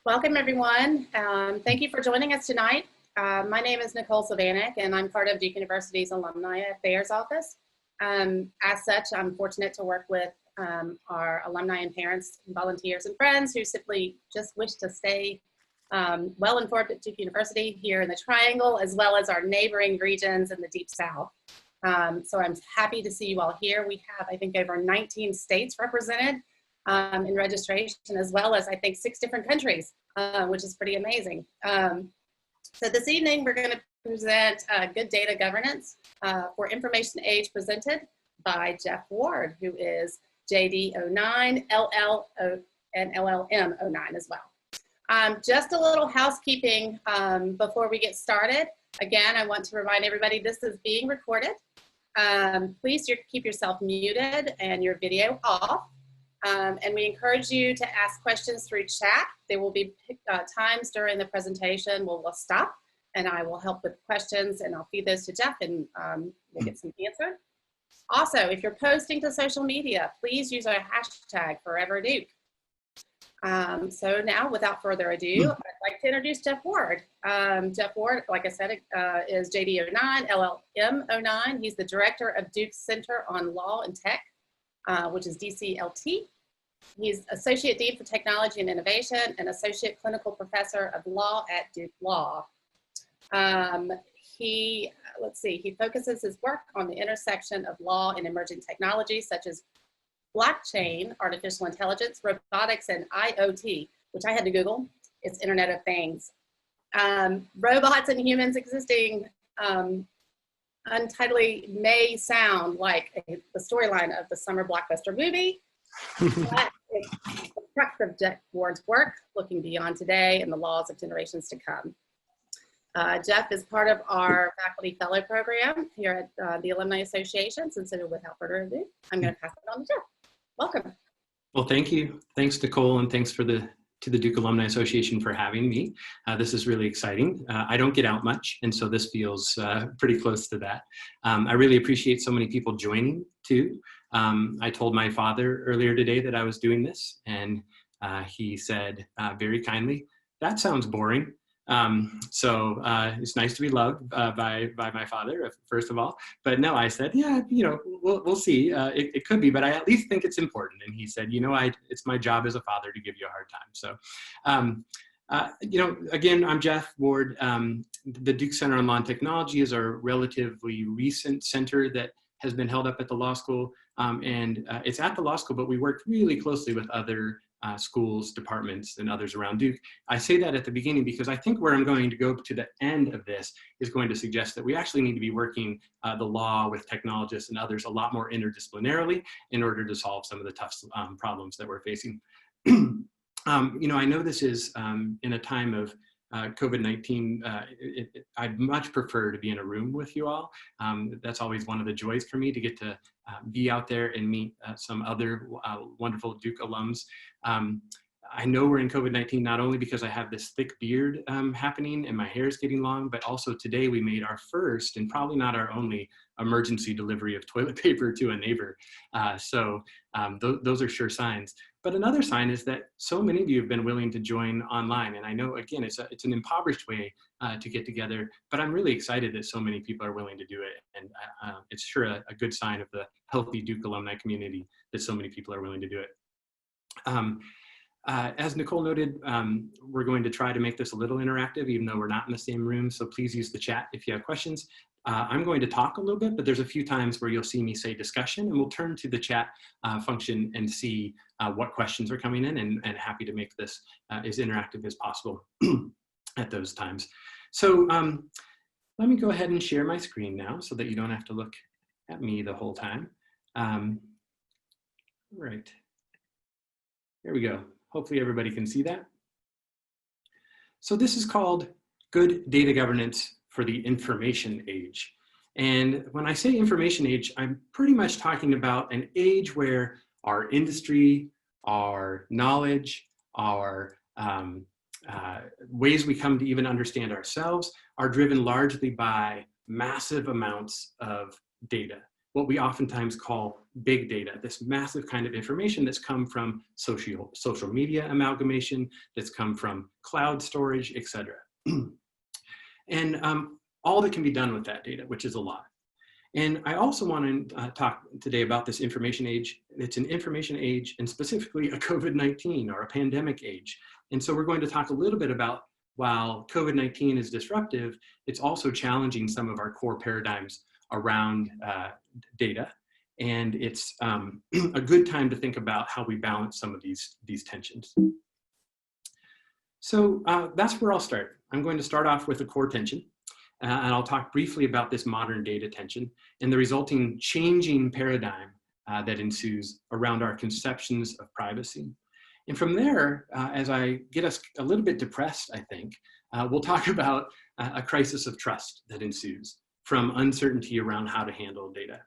Welcome, everyone. Thank you for joining us tonight. My name is Nicole Savanek, and I'm part of Duke University's Alumni Affairs Office. As such, I'm fortunate to work with our alumni and parents, and volunteers, and friends who simply just wish to stay well informed at Duke University here in the Triangle, as well as our neighboring regions in the Deep South. So I'm happy to see you all here. We have, I think, over 19 states represented in registration, as well as I think 6 different countries, which is pretty amazing. So this evening we're going to present Good Data Governance for Information Age, presented by Jeff Ward, who is JD09, LL, and LLM09 as well. Just a little housekeeping before we get started. Again, I want to remind everybody this is being recorded. Please keep yourself muted and your video off. And we encourage you to ask questions through chat. There will be times during the presentation we'll stop and I will help with questions and I'll feed those to Jeff and we'll get some answer. Also, if you're posting to social media, please use our hashtag #ForeverDuke. So now, without further ado, I'd like to introduce Jeff Ward. Jeff Ward, like I said, is JD09, LLM09. He's the director of Duke's Center on Law and Tech, which is DCLT. He's Associate Dean for Technology and Innovation and Associate Clinical Professor of Law at Duke Law. He focuses his work on the intersection of law and emerging technologies such as blockchain, artificial intelligence, robotics, and IoT, which I had to Google. It's Internet of Things. Robots and humans existing untitledly may sound like the storyline of the summer blockbuster movie, but it's the crux of Jeff Ward's work, looking beyond today and the laws of generations to come. Jeff is part of our faculty fellow program here at the Alumni Association, and so without further ado, I'm going to pass it on to Jeff. Welcome. Well, thank you. Thanks, Nicole, and thanks to the Duke Alumni Association for having me. This is really exciting. I don't get out much, and so this feels pretty close to that. I really appreciate so many people joining too. I told my father earlier today that I was doing this, and he said very kindly, "That sounds boring." So it's nice to be loved by my father, first of all. But no, I said, yeah, we'll see. It could be, but I at least think it's important. And he said, it's my job as a father to give you a hard time. So, again, I'm Jeff Ward. The Duke Center on Law and Technology is our relatively recent center that has been held up at the law school. And it's at the law school, but we work really closely with other schools, departments, and others around Duke. I say that at the beginning because I think where I'm going to go to the end of this is going to suggest that we actually need to be working the law with technologists and others a lot more interdisciplinarily in order to solve some of the tough problems that we're facing. I know this is in a time of COVID-19, I'd much prefer to be in a room with you all. That's always one of the joys for me, to get to be out there and meet some other wonderful Duke alums. I know we're in COVID-19 not only because I have this thick beard happening and my hair is getting long, but also today we made our first and probably not our only emergency delivery of toilet paper to a neighbor. So those are sure signs. But another sign is that so many of you have been willing to join online. And I know, again, it's an impoverished way to get together, but I'm really excited that so many people are willing to do it. And it's sure a good sign of the healthy Duke alumni community that so many people are willing to do it. As Nicole noted, we're going to try to make this a little interactive, even though we're not in the same room. So please use the chat if you have questions. I'm going to talk a little bit, but there's a few times where you'll see me say discussion, and we'll turn to the chat function and see what questions are coming in, and happy to make this as interactive as possible at those times. So let me go ahead and share my screen now so that you don't have to look at me the whole time. Right, there we go. Hopefully everybody can see that. So this is called Good Data Governance for the Information Age. And when I say information age, I'm pretty much talking about an age where our industry, our knowledge, our ways we come to even understand ourselves are driven largely by massive amounts of data. what we oftentimes call big data, this massive kind of information that's come from social media amalgamation, that's come from cloud storage, et cetera. And all that can be done with that data, which is a lot. And I also want to talk today about this information age. It's an information age, and specifically a COVID-19 or a pandemic age. And so we're going to talk a little bit about, while COVID-19 is disruptive, it's also challenging some of our core paradigms around data. And it's a good time to think about how we balance some of these tensions. So that's where I'll start. I'm going to start off with a core tension. And I'll talk briefly about this modern data tension and the resulting changing paradigm that ensues around our conceptions of privacy. And from there, as I get us a little bit depressed, I think, we'll talk about a crisis of trust that ensues from uncertainty around how to handle data.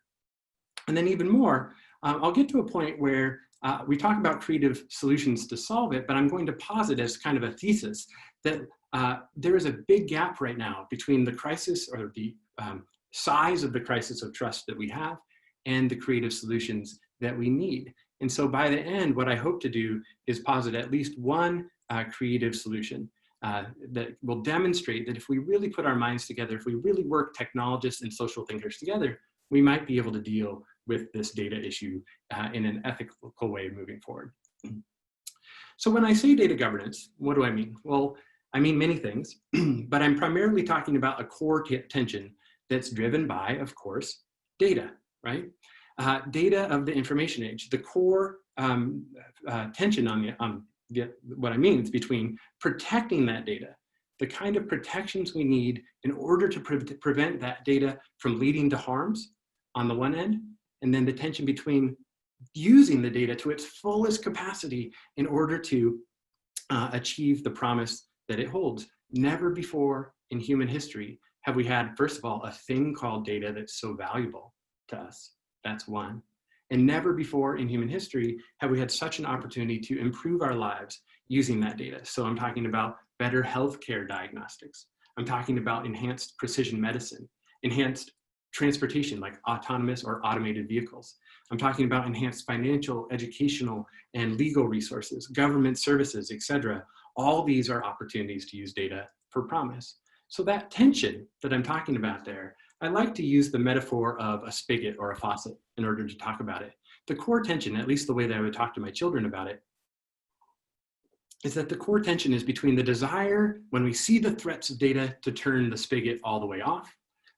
And then even more, I'll get to a point where we talk about creative solutions to solve it, but I'm going to posit as kind of a thesis that there is a big gap right now between the crisis or the size of the crisis of trust that we have and the creative solutions that we need. And so by the end, what I hope to do is posit at least one creative solution that will demonstrate that if we really put our minds together, if we really work technologists and social thinkers together, we might be able to deal with this data issue in an ethical way moving forward. So when I say data governance, what do I mean? Well, I mean many things, but I'm primarily talking about a core tension that's driven by, of course, data, right? Data of the information age. The core tension on what I mean is between protecting that data, the kind of protections we need in order to prevent that data from leading to harms on the one end, and then the tension between using the data to its fullest capacity in order to achieve the promise that it holds. Never before in human history have we had, first of all, a thing called data that's so valuable to us. That's one. And never before in human history have we had such an opportunity to improve our lives using that data. So I'm talking about better healthcare diagnostics. I'm talking about enhanced precision medicine, enhanced transportation like autonomous or automated vehicles. I'm talking about enhanced financial, educational, and legal resources, government services, etc. All these are opportunities to use data for promise. So that tension that I'm talking about there, I like to use the metaphor of a spigot or a faucet in order to talk about it. The core tension, at least the way that I would talk to my children about it, is that the core tension is between the desire, when we see the threats of data, to turn the spigot all the way off,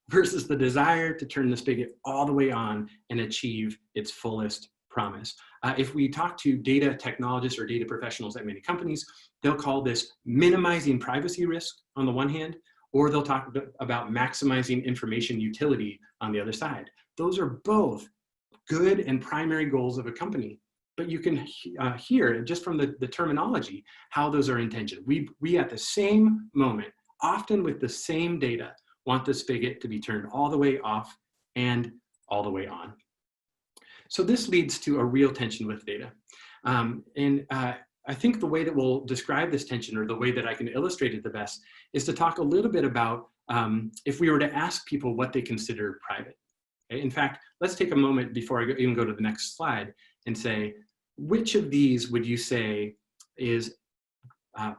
versus the desire to turn the spigot all the way on and achieve its fullest promise. If we talk to data technologists or data professionals at many companies, they'll call this minimizing privacy risk on the one hand, or they'll talk about maximizing information utility on the other side. Those are both good and primary goals of a company, but you can hear just from the terminology how those are in tension. We at the same moment, often with the same data, want the spigot to be turned all the way off and all the way on. So this leads to a real tension with data. I think the way that we'll describe this tension, or the way that I can illustrate it the best, is to talk a little bit about if we were to ask people what they consider private. Okay? In fact, let's take a moment before I even go to the next slide and say, which of these would you say is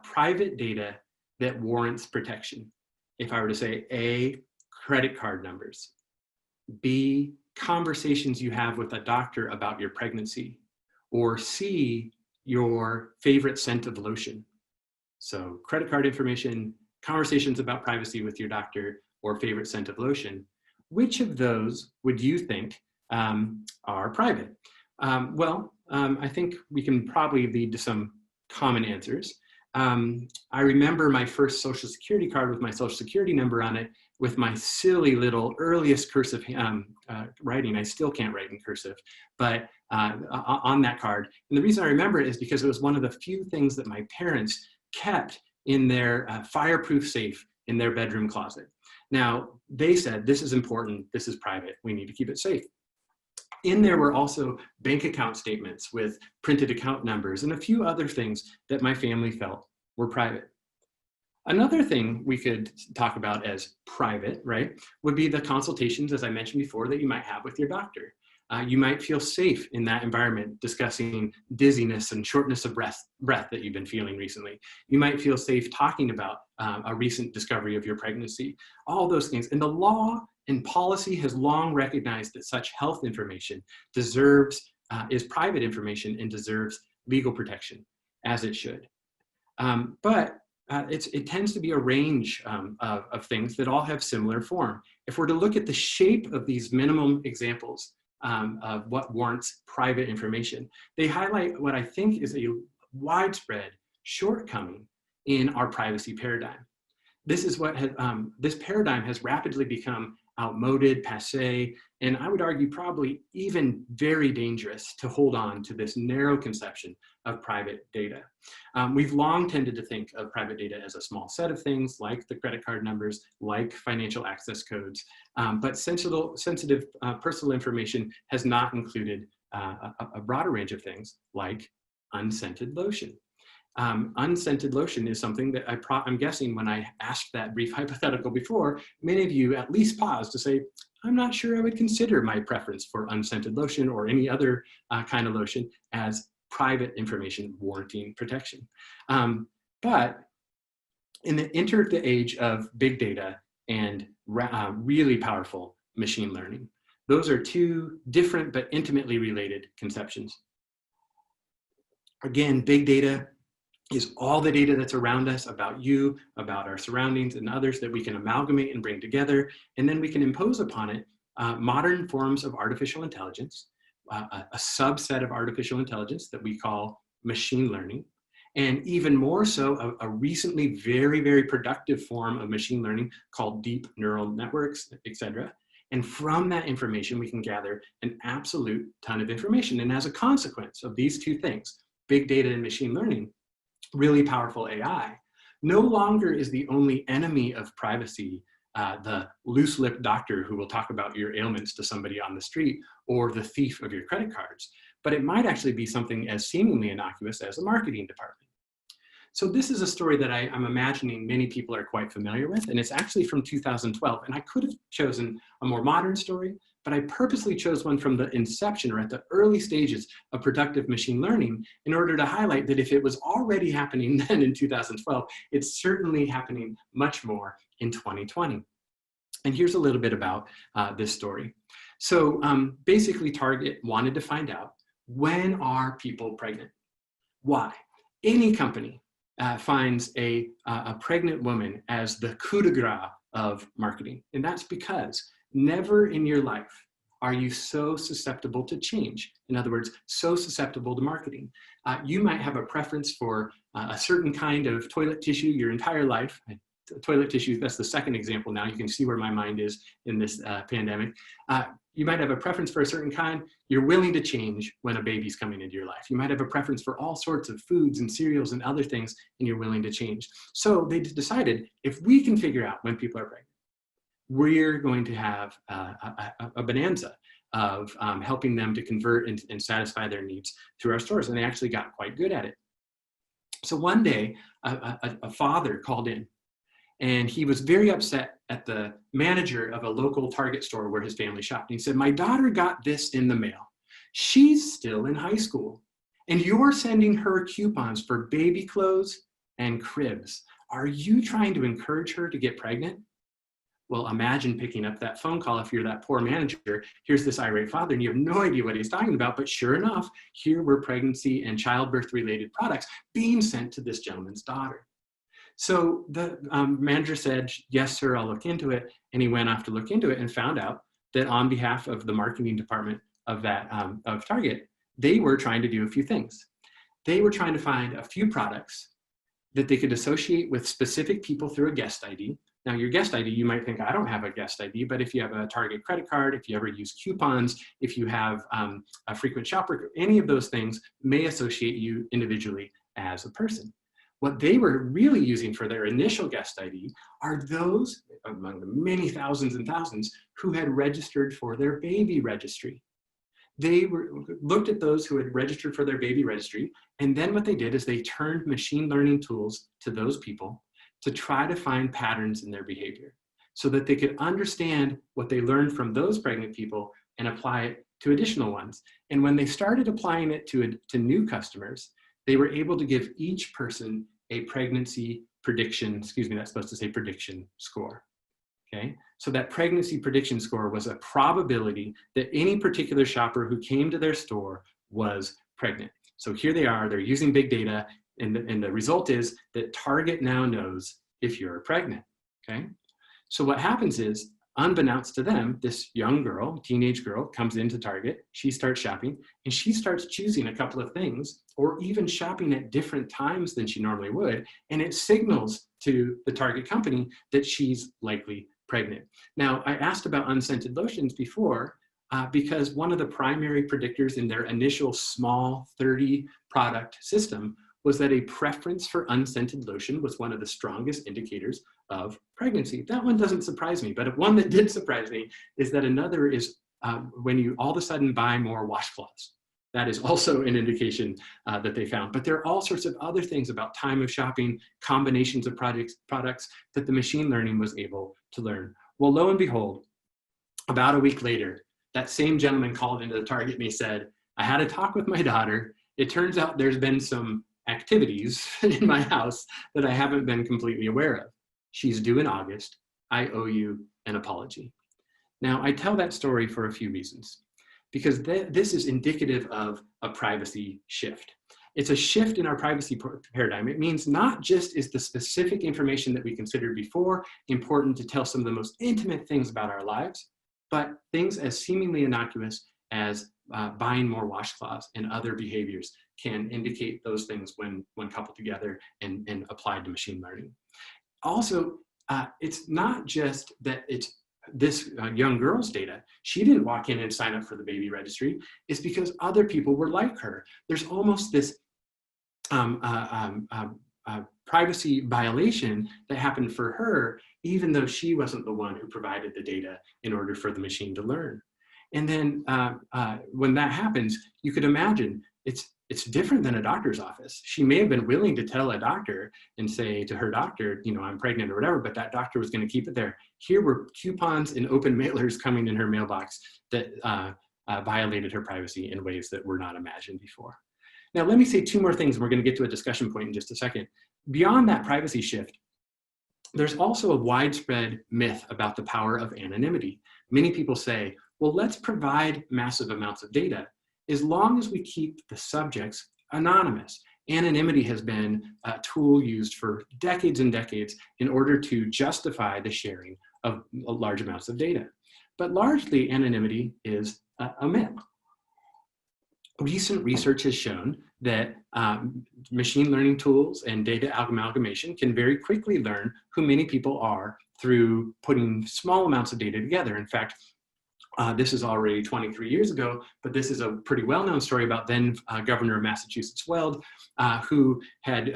private data that warrants protection? If I were to say A, credit card numbers, B, conversations you have with a doctor about your pregnancy, or C, your favorite scent of lotion. So credit card information, conversations about privacy with your doctor, or favorite scent of lotion. Which of those would you think are private? I think we can probably lead to some common answers. I remember my first Social Security card with my Social Security number on it with my silly little earliest cursive writing. I still can't write in cursive, but on that card. And the reason I remember it is because it was one of the few things that my parents kept in their fireproof safe in their bedroom closet. Now, they said, this is important, this is private, we need to keep it safe. In there were also bank account statements with printed account numbers and a few other things that my family felt were private. Another thing we could talk about as private, right, would be the consultations, as I mentioned before, that you might have with your doctor. You might feel safe in that environment discussing dizziness and shortness of breath that you've been feeling recently. You might feel safe talking about a recent discovery of your pregnancy, all those things. And the law and policy has long recognized that such health information is private information and deserves legal protection, as it should. It tends to be a range of things that all have similar form. If we're to look at the shape of these minimum examples of what warrants private information, they highlight what I think is a widespread shortcoming in our privacy paradigm. This paradigm has rapidly become outmoded, passé, and I would argue probably even very dangerous to hold on to this narrow conception of private data. We've long tended to think of private data as a small set of things like the credit card numbers, like financial access codes, but sensitive personal information has not included a broader range of things like unscented lotion. Unscented lotion is something that I'm guessing when I asked that brief hypothetical before, many of you at least paused to say, I'm not sure I would consider my preference for unscented lotion or any other kind of lotion as private information warranting protection. But enter the age of big data and really powerful machine learning. Those are two different but intimately related conceptions. Again, big data is all the data that's around us about you, about our surroundings and others that we can amalgamate and bring together. And then we can impose upon it modern forms of artificial intelligence, a subset of artificial intelligence that we call machine learning. And even more so, a recently very, very productive form of machine learning called deep neural networks, et cetera. And from that information, we can gather an absolute ton of information. And as a consequence of these two things, big data and machine learning, really powerful AI, no longer is the only enemy of privacy the loose-lipped doctor who will talk about your ailments to somebody on the street or the thief of your credit cards, but it might actually be something as seemingly innocuous as a marketing department. So this is a story that I'm imagining many people are quite familiar with, and it's actually from 2012. And I could have chosen a more modern story, but I purposely chose one from the inception or at the early stages of productive machine learning in order to highlight that if it was already happening then in 2012, it's certainly happening much more in 2020. And here's a little bit about this story. So basically Target wanted to find out, when are people pregnant? Why? Any company finds a pregnant woman as the coup de grace of marketing. And that's because never in your life are you so susceptible to change. In other words, so susceptible to marketing. You might have a preference for a certain kind of toilet tissue your entire life. Toilet tissue, that's the second example now. You can see where my mind is in this pandemic. You might have a preference for a certain kind. You're willing to change when a baby's coming into your life. You might have a preference for all sorts of foods and cereals and other things, and you're willing to change. So they decided, if we can figure out when people are pregnant, we're going to have a bonanza of helping them to convert and satisfy their needs through our stores. And they actually got quite good at it. So one day, a father called in, and he was very upset at the manager of a local Target store where his family shopped. And he said, my daughter got this in the mail. She's still in high school, and you're sending her coupons for baby clothes and cribs. Are you trying to encourage her to get pregnant? Well, imagine picking up that phone call if you're that poor manager. Here's this irate father, and you have no idea what he's talking about. But sure enough, here were pregnancy and childbirth-related products being sent to this gentleman's daughter. So the manager said, yes, sir, I'll look into it. And he went off to look into it and found out that on behalf of the marketing department of of Target, they were trying to do a few things. They were trying to find a few products that they could associate with specific people through a guest ID. Now, your guest ID, you might think, I don't have a guest ID, but if you have a Target credit card, if you ever use coupons, if you have a frequent shopper, any of those things may associate you individually as a person. What they were really using for their initial guest ID are those, among the many thousands and thousands, who had registered for their baby registry. They looked at those who had registered for their baby registry, and then what they did is they turned machine learning tools to those people to try to find patterns in their behavior so that they could understand what they learned from those pregnant people and apply it to additional ones. And when they started applying it to new customers, they were able to give each person a pregnancy prediction, that's supposed to say prediction score. Okay, so that pregnancy prediction score was a probability that any particular shopper who came to their store was pregnant. So here they are, they're using big data, and the result is that Target now knows if you're pregnant, okay? So what happens is, unbeknownst to them, this young girl, teenage girl, comes into Target, she starts shopping, and she starts choosing a couple of things, or even shopping at different times than she normally would, and it signals to the Target company that she's likely pregnant. Now, I asked about unscented lotions before, because one of the primary predictors in their initial small 30 product system was that a preference for unscented lotion was one of the strongest indicators of pregnancy. That one doesn't surprise me, but one that did surprise me is that another is when you all of a sudden buy more washcloths. That is also an indication that they found. But there are all sorts of other things about time of shopping, combinations of products that the machine learning was able to learn. Well, lo and behold, about a week later, that same gentleman called into the Target and he said, I had a talk with my daughter. It turns out there's been some activities in my house that I haven't been completely aware of. She's due in August. I owe you an apology. Now, I tell that story for a few reasons, because this is indicative of a privacy shift. It's a shift in our privacy paradigm. It means not just is the specific information that we considered before important to tell some of the most intimate things about our lives, but things as seemingly innocuous as buying more washcloths and other behaviors can indicate those things when coupled together and applied to machine learning. Also, it's not just that it's this young girl's data. She didn't walk in and sign up for the baby registry. It's because other people were like her. There's almost this privacy violation that happened for her, even though she wasn't the one who provided the data in order for the machine to learn. And then when that happens, you could imagine it's different than a doctor's office. She may have been willing to tell a doctor and say to her doctor, you know, I'm pregnant or whatever, but that doctor was going to keep it there. Here were coupons and open mailers coming in her mailbox that violated her privacy in ways that were not imagined before. Now, let me say two more things. We're going to get to a discussion point in just a second. Beyond that privacy shift, there's also a widespread myth about the power of anonymity. Many people say, well, let's provide massive amounts of data as long as we keep the subjects anonymous. Anonymity has been a tool used for decades and decades in order to justify the sharing of large amounts of data. But largely, anonymity is a myth. Recent research has shown that machine learning tools and data amalgamation can very quickly learn who many people are through putting small amounts of data together. In fact, this is already 23 years ago, but this is a pretty well-known story about then Governor of Massachusetts Weld, who had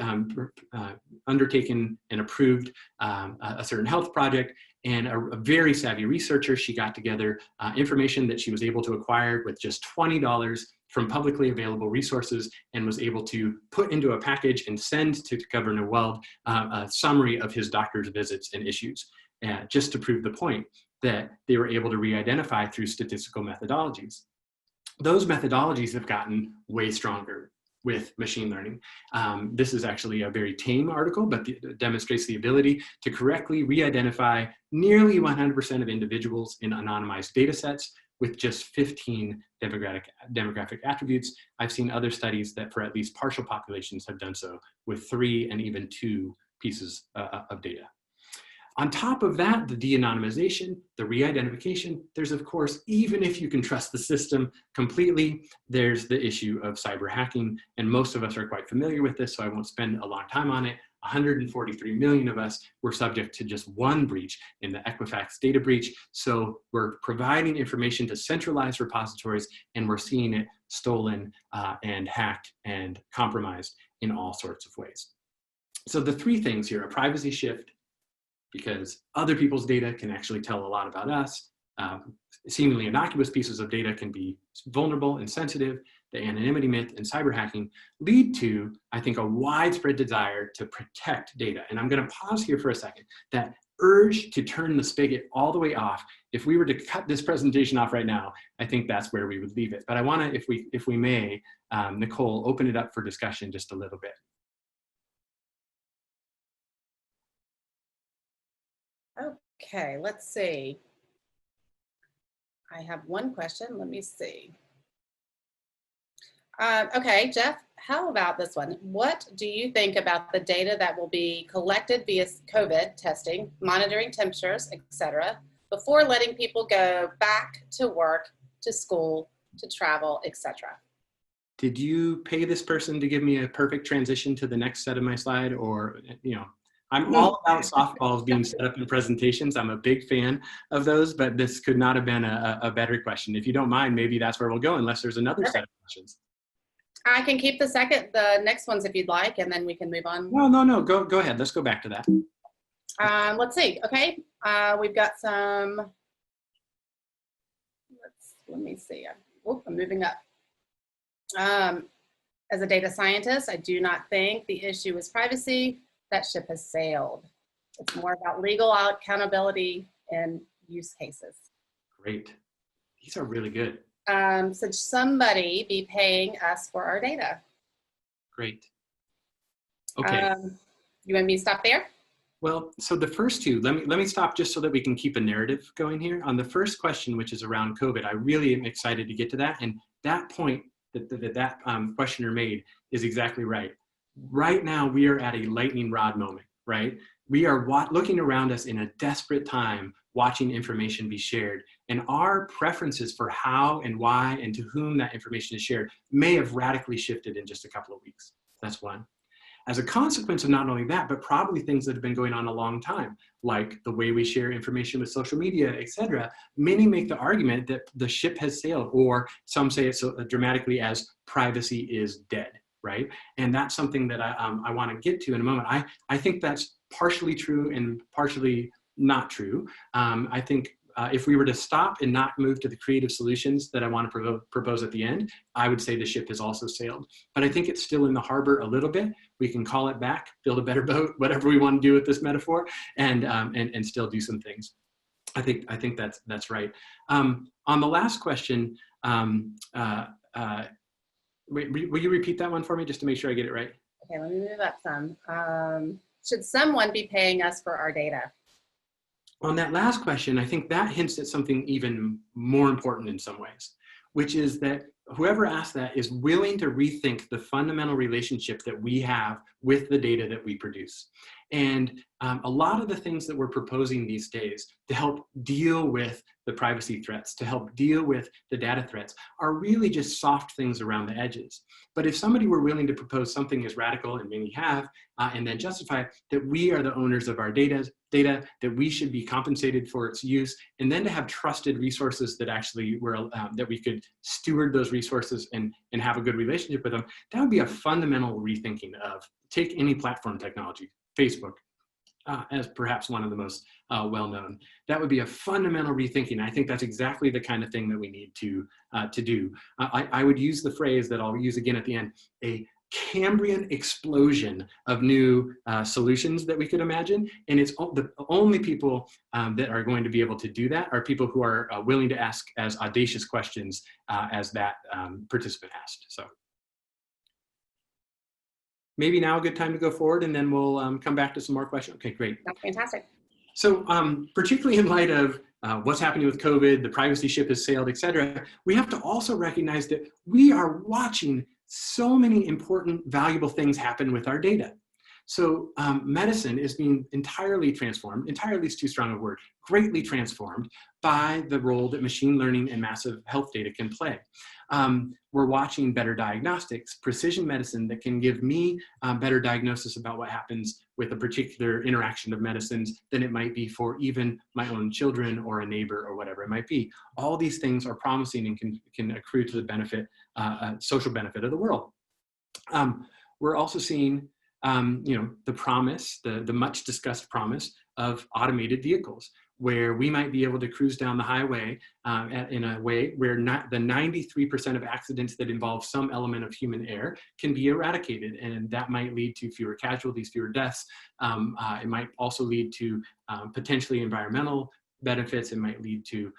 undertaken and approved a certain health project, and a very savvy researcher, she got together information that she was able to acquire with just $20 from publicly available resources, and was able to put into a package and send to Governor Weld a summary of his doctor's visits and issues, just to prove the point that they were able to re-identify through statistical methodologies. Those methodologies have gotten way stronger with machine learning. This is actually a very tame article, but it demonstrates the ability to correctly re-identify nearly 100% of individuals in anonymized data sets with just 15 demographic attributes. I've seen other studies that for at least partial populations have done so with 3 and even 2 pieces of data. On top of that, the de-anonymization, the re-identification, there's of course, even if you can trust the system completely, there's the issue of cyber hacking, and most of us are quite familiar with this, so I won't spend a long time on it. 143 million of us were subject to just one breach in the Equifax data breach. So we're providing information to centralized repositories, and we're seeing it stolen and hacked and compromised in all sorts of ways. So the 3 things here: a privacy shift, because other people's data can actually tell a lot about us. Seemingly innocuous pieces of data can be vulnerable and sensitive. the anonymity myth, and cyber hacking lead to, I think, a widespread desire to protect data. And I'm going to pause here for a second. That urge to turn the spigot all the way off, if we were to cut this presentation off right now, I think that's where we would leave it. But I want to, if we may, Nicole, open it up for discussion just a little bit. Okay, let's see. I have one question. Let me see. Okay, Jeff, how about this one? What do you think about the data that will be collected via COVID testing, monitoring temperatures, etc., before letting people go back to work, to school, to travel, etc.? Did you pay this person to give me a perfect transition to the next set of my slide? Or, you know, I'm all about softballs being set up in presentations. I'm a big fan of those, but this could not have been a better question. If you don't mind, maybe that's where we'll go, unless there's another set of questions. I can keep the next ones if you'd like, and then we can move on. No, go ahead. Let's go back to that. Let's see. Okay, we've got some. Let me see. Oh, I'm moving up. As a data scientist, I do not think the issue is privacy. That ship has sailed. It's more about legal accountability and use cases. Great. These are really good. Should somebody be paying us for our data? Great. Okay. You want me to stop there? Well, so the first two, let me stop just so that we can keep a narrative going here. On the first question, which is around COVID, I really am excited to get to that. And that point that questioner made is exactly right. Right now, we are at a lightning rod moment, right? We are looking around us in a desperate time, watching information be shared. And our preferences for how and why and to whom that information is shared may have radically shifted in just a couple of weeks. That's one. As a consequence of not only that, but probably things that have been going on a long time, like the way we share information with social media, etc. Many make the argument that the ship has sailed, or some say it so dramatically as privacy is dead, right? And that's something that I want to get to in a moment. I think that's partially true and partially not true. I think if we were to stop and not move to the creative solutions that I want to propose at the end, I would say the ship has also sailed. But I think it's still in the harbor a little bit. We can call it back, build a better boat, whatever we want to do with this metaphor, and still do some things. I think that's right. On the last question, wait, will you repeat that one for me just to make sure I get it right? Okay, let me move up some. Should someone be paying us for our data? On that last question, I think that hints at something even more important in some ways, which is that whoever asked that is willing to rethink the fundamental relationship that we have with the data that we produce. And a lot of the things that we're proposing these days to help deal with the privacy threats, to help deal with the data threats, are really just soft things around the edges. But if somebody were willing to propose something as radical, and many have, and then justify that we are the owners of our data, that we should be compensated for its use, and then to have trusted resources that actually were, that we could steward those resources and have a good relationship with them, that would be a fundamental rethinking of, take any platform technology, Facebook, as perhaps one of the most well-known. That would be a fundamental rethinking. I think that's exactly the kind of thing that we need to do. I would use the phrase that I'll use again at the end, a Cambrian explosion of new solutions that we could imagine. And it's the only people that are going to be able to do that are people who are willing to ask as audacious questions as that participant asked. So maybe now a good time to go forward, and then we'll come back to some more questions. Okay, great. That's fantastic. So particularly in light of what's happening with COVID, the privacy ship has sailed, et cetera, we have to also recognize that we are watching so many important, valuable things happen with our data. So medicine is being entirely transformed, entirely is too strong a word, greatly transformed by the role that machine learning and massive health data can play. We're watching better diagnostics, precision medicine that can give me better diagnosis about what happens with a particular interaction of medicines than it might be for even my own children or a neighbor or whatever it might be. All these things are promising and can accrue to the benefit, social benefit of the world. We're also seeing the promise, the much discussed promise of automated vehicles, where we might be able to cruise down the highway in a way where the 93% of accidents that involve some element of human error can be eradicated. And that might lead to fewer casualties, fewer deaths. It might also lead to potentially environmental benefits. It might lead to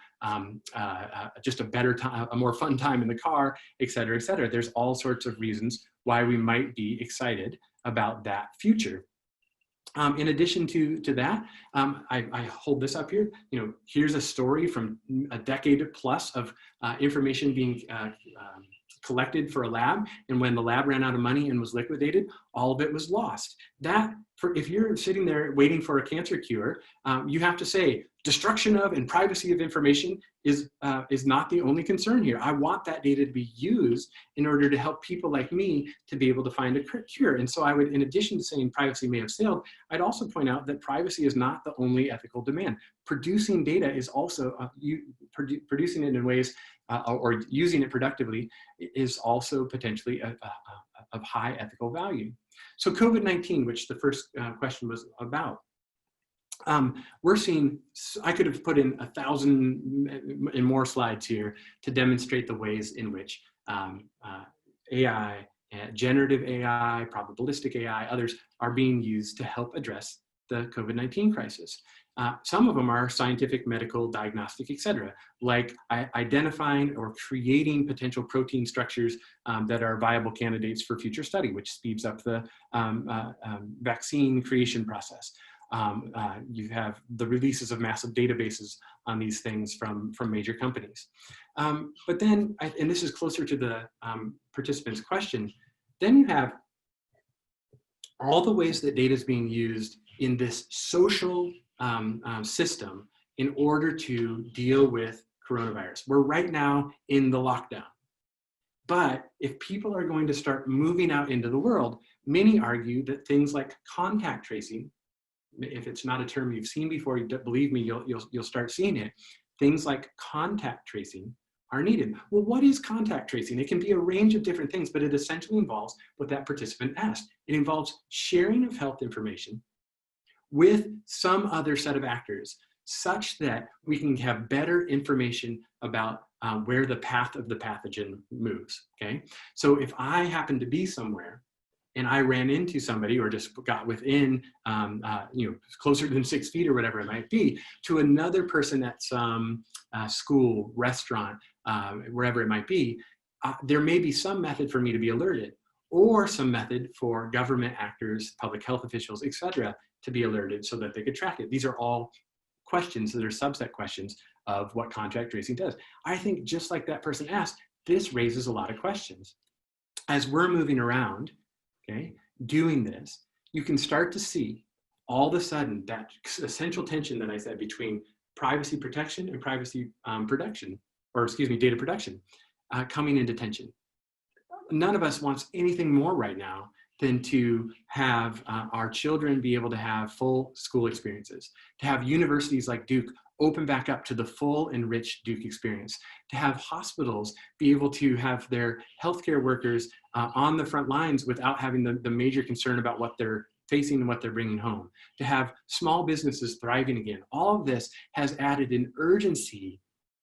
just a better time, a more fun time in the car, et cetera, et cetera. There's all sorts of reasons why we might be excited about that future. In addition to that, I hold this up here. Here's a story from a decade plus of information being collected for a lab, and when the lab ran out of money and was liquidated, all of it was lost. If you're sitting there waiting for a cancer cure, you have to say, destruction of and privacy of information is not the only concern here. I want that data to be used in order to help people like me to be able to find a cure. And so I would, in addition to saying privacy may have failed, I'd also point out that privacy is not the only ethical demand. Producing data is also, producing it in ways or using it productively is also potentially of high ethical value. So COVID-19, which the first question was about, we're seeing, I could have put in 1,000 and more slides here to demonstrate the ways in which AI, generative AI, probabilistic AI, others are being used to help address the COVID-19 crisis. Some of them are scientific, medical, diagnostic, et cetera, like identifying or creating potential protein structures that are viable candidates for future study, which speeds up the vaccine creation process. You have the releases of massive databases on these things from major companies. But then, and this is closer to the participant's question, then you have all the ways that data is being used in this social system in order to deal with coronavirus. We're right now in the lockdown. But if people are going to start moving out into the world, many argue that things like contact tracing, if it's not a term you've seen before, believe me, you'll start seeing it. Things like contact tracing are needed. Well, what is contact tracing? It can be a range of different things, but it essentially involves what that participant asked. It involves sharing of health information with some other set of actors, such that we can have better information about where the path of the pathogen moves, okay? So if I happen to be somewhere and I ran into somebody or just got within, closer than 6 feet or whatever it might be, to another person at some school, restaurant, wherever it might be, there may be some method for me to be alerted, or some method for government actors, public health officials, et cetera, to be alerted so that they could track it. These are all questions that are subset questions of what contact tracing does. I think just like that person asked, this raises a lot of questions. As we're moving around, okay, doing this, you can start to see all of a sudden that essential tension that I said between privacy protection and privacy production, or excuse me, data production, coming into tension. None of us wants anything more right now than to have our children be able to have full school experiences, to have universities like Duke open back up to the full enriched Duke experience, to have hospitals be able to have their healthcare workers on the front lines without having the major concern about what they're facing and what they're bringing home, to have small businesses thriving again. All of this has added an urgency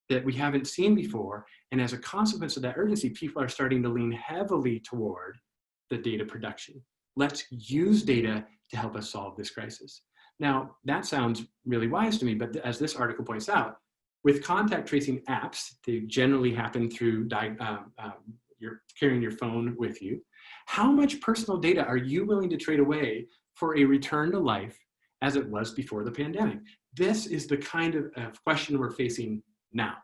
that we haven't seen before. And as a consequence of that urgency, people are starting to lean heavily toward the data production. Let's use data to help us solve this crisis. Now, that sounds really wise to me, but as this article points out, with contact tracing apps, they generally happen through you're carrying your phone with you. How much personal data are you willing to trade away for a return to life as it was before the pandemic? This is the kind of question we're facing now.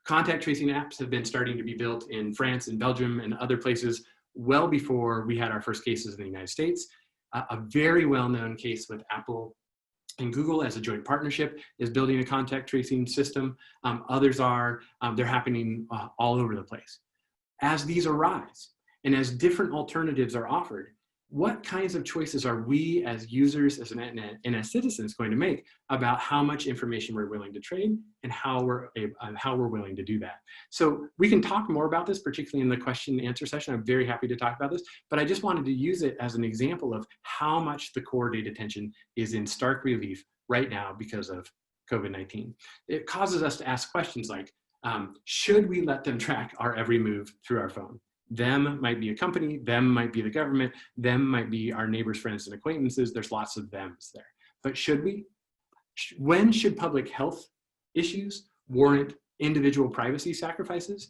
Contact tracing apps have been starting to be built in France and Belgium and other places well before we had our first cases in the United States. A very well-known case with Apple and Google as a joint partnership is building a contact tracing system. Others are, they're happening all over the place. As these arise and as different alternatives are offered, what kinds of choices are we as users and as citizens going to make about how much information we're willing to trade and how we're willing to do that? So we can talk more about this, particularly in the question and answer session. I'm very happy to talk about this, but I just wanted to use it as an example of how much the core data tension is in stark relief right now because of COVID-19. It causes us to ask questions like, should we let them track our every move through our phone? Them might be a company, them might be the government, them might be our neighbors, friends, and acquaintances. There's lots of thems there. But should we? When should public health issues warrant individual privacy sacrifices?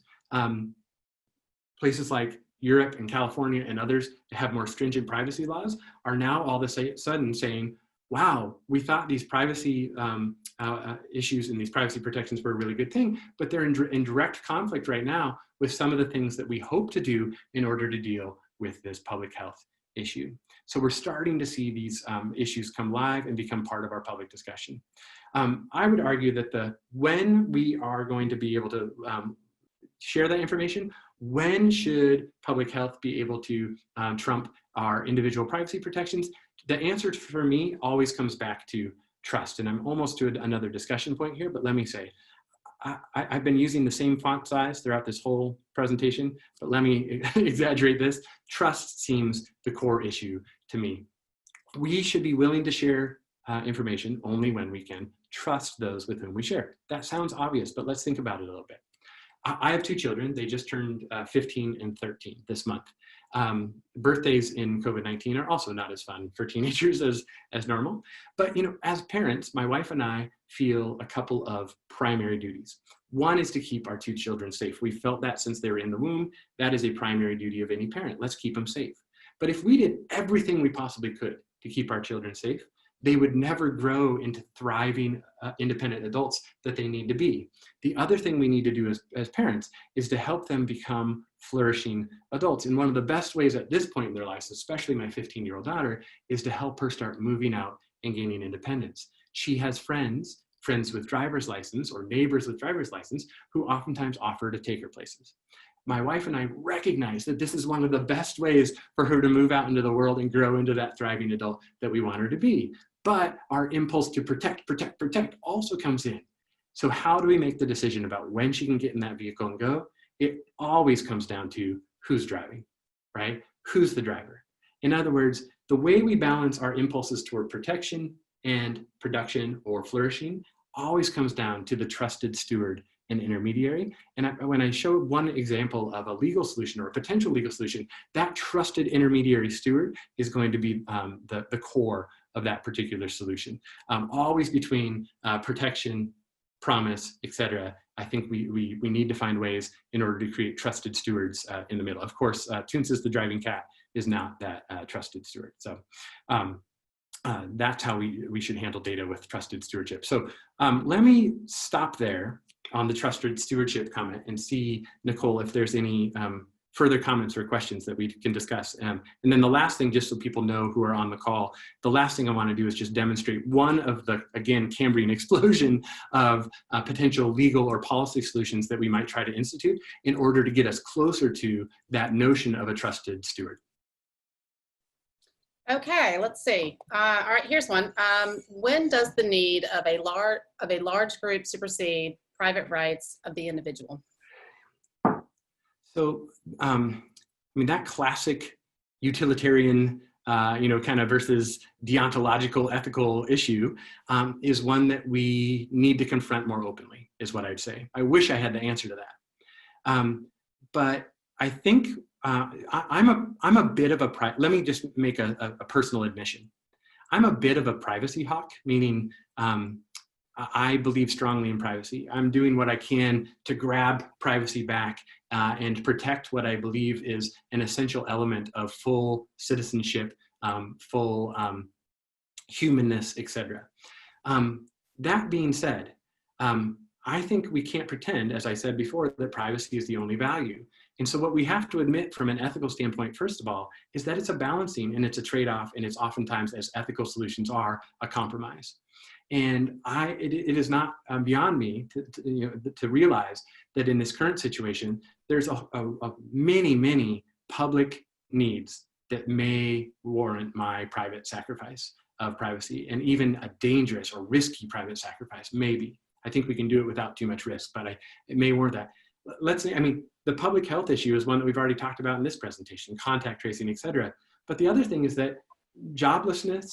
Places like Europe and California and others that have more stringent privacy laws are now all of a sudden saying, wow, we thought these privacy issues and these privacy protections were a really good thing, but they're in direct conflict right now with some of the things that we hope to do in order to deal with this public health issue. So we're starting to see these issues come live and become part of our public discussion. I would argue that when we are going to be able to share that information, when should public health be able to trump our individual privacy protections? The answer for me always comes back to trust. And I'm almost to another discussion point here, but let me say, I've been using the same font size throughout this whole presentation, but let me exaggerate this. Trust seems the core issue to me. We should be willing to share information only when we can trust those with whom we share. That sounds obvious, but let's think about it a little bit. I have two children. They just turned 15 and 13 this month. Birthdays in COVID-19 are also not as fun for teenagers as normal. But as parents, my wife and I feel a couple of primary duties. One is to keep our two children safe. We felt that since they were in the womb. That is a primary duty of any parent. Let's keep them safe. But if we did everything we possibly could to keep our children safe, they would never grow into thriving, independent adults that they need to be. The other thing we need to do as parents is to help them become flourishing adults. And one of the best ways at this point in their lives, especially my 15-year-old daughter, is to help her start moving out and gaining independence. She has friends with driver's license or neighbors with driver's license who oftentimes offer to take her places. My wife and I recognize that this is one of the best ways for her to move out into the world and grow into that thriving adult that we want her to be. But our impulse to protect also comes in. So how do we make the decision about when she can get in that vehicle and go? It always comes down to who's driving, right? Who's the driver? In other words, the way we balance our impulses toward protection and production or flourishing always comes down to the trusted steward and intermediary. And when I showed one example of a legal solution or a potential legal solution, that trusted intermediary steward is going to be the core of that particular solution. Always between protection, promise, etc. I think we need to find ways in order to create trusted stewards in the middle. Of course, Toonces the driving cat is not that trusted steward. So that's how we should handle data with trusted stewardship. So let me stop there on the trusted stewardship comment and see, Nicole, if there's any further comments or questions that we can discuss. And then the last thing, just so people know who are on the call, the last thing I want to do is just demonstrate one of the, again, Cambrian explosion of potential legal or policy solutions that we might try to institute in order to get us closer to that notion of a trusted steward. Okay, let's see. All right, here's one. When does the need of a large group supersede private rights of the individual? So, I mean, that classic utilitarian, kind of versus deontological ethical issue is one that we need to confront more openly, is what I'd say. I wish I had the answer to that. But I think I'm a bit of let me just make a personal admission. I'm a bit of a privacy hawk, meaning I believe strongly in privacy. I'm doing what I can to grab privacy back and protect what I believe is an essential element of full citizenship, full humanness, etc. That being said, I think we can't pretend, as I said before, that privacy is the only value. And so what we have to admit from an ethical standpoint, first of all, is that it's a balancing and it's a trade-off, and it's oftentimes, as ethical solutions are, a compromise. And it is not beyond me to realize that in this current situation, there's many public needs that may warrant my private sacrifice of privacy, and even a dangerous or risky private sacrifice, maybe. I think we can do it without too much risk, but it may warrant that. Let's say, I mean, the public health issue is one that we've already talked about in this presentation, contact tracing, et cetera. But the other thing is that joblessness,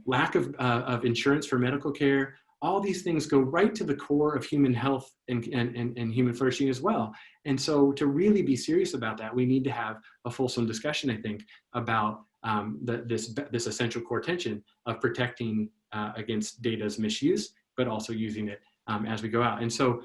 lack of insurance for medical care. All these things go right to the core of human health and human flourishing as well. And so to really be serious about that, we need to have a fulsome discussion, I think, about this essential core tension of protecting against data's misuse, but also using it as we go out. And so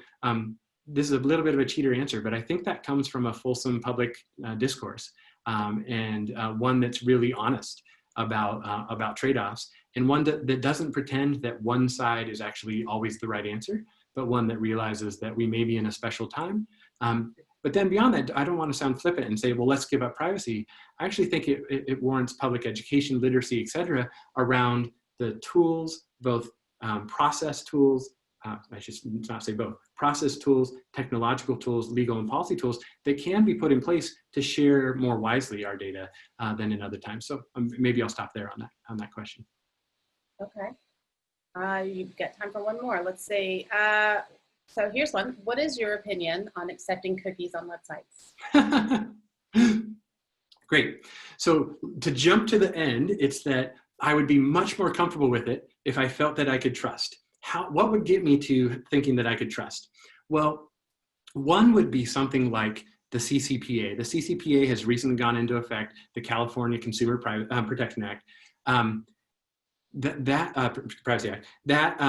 this is a little bit of a cheater answer, but I think that comes from a fulsome public discourse and one that's really honest about trade-offs, and one that doesn't pretend that one side is actually always the right answer, but one that realizes that we may be in a special time. But then beyond that, I don't want to sound flippant and say, well, let's give up privacy. I actually think it warrants public education, literacy, et cetera, around the tools, both process tools, I should not say both, process tools, technological tools, legal and policy tools that can be put in place to share more wisely our data than in other times. So maybe I'll stop there on that question. Okay. You've got time for one more. Let's see. So here's one. What is your opinion on accepting cookies on websites? Great. So to jump to the end, it's that I would be much more comfortable with it if I felt that I could trust. What would get me to thinking that I could trust? Well, one would be something like the CCPA. The CCPA has recently gone into effect, the California Consumer Protection Act, Privacy Act. That